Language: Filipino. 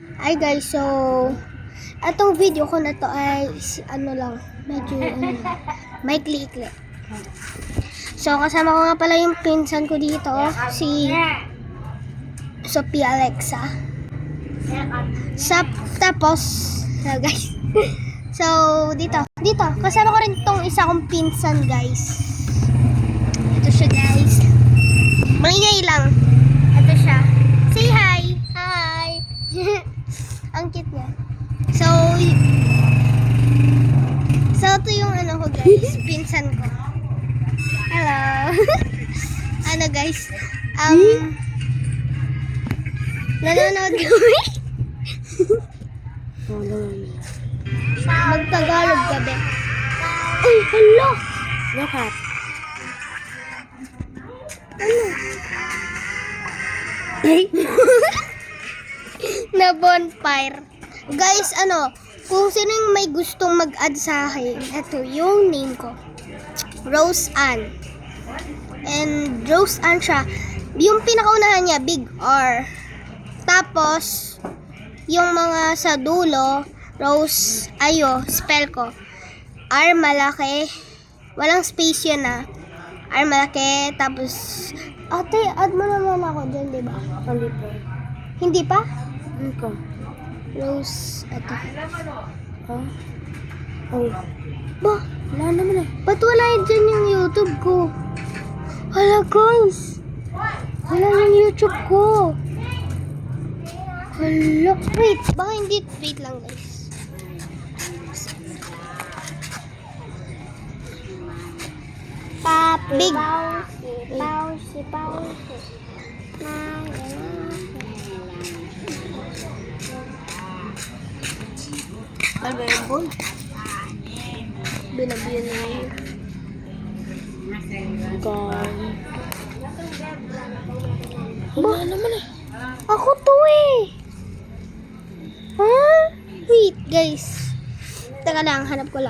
Hi guys, so atong video ko na to ay medyo maikli-ikli. So kasama ko nga pala yung pinsan ko dito, si Sophia Alexa. Tapos, guys. So dito kasama ko rin tong isa kong pinsan, guys. Ito siya, guys. Maingay lang. Ito siya. Say hi. Hi. Ang cute niya. So ito yung ko, guys, pinsan ko. Hello. Guys, nanonood kami. Magtagalog gabi. Uy, hala. Bakit? Na bonfire. Guys, kung sino yung may gustong mag-add sa akin, ito yung name ko. Rose Ann. And Rose Ann siya. Yung pinakaunahan niya, big R. Tapos, yung mga sa dulo, Rose, spell ko. R malaki. Walang space yun R malaki. Tapos, ate, add mo naman ako dyan, diba? Hindi pa? Ito. Rose, ito. Ha? Oh. Ba? Wala naman eh. Ba't wala dyan yung YouTube ko? Hala, guys. Wala yung YouTube ko. Hala. Wait, baka hindi. Wait lang, guys. Big. Ano ba yung ball? Binabiyan na yun. Wala naman eh. Ako to eh. Ha? Wait, guys. Teka lang, hanap ko lang.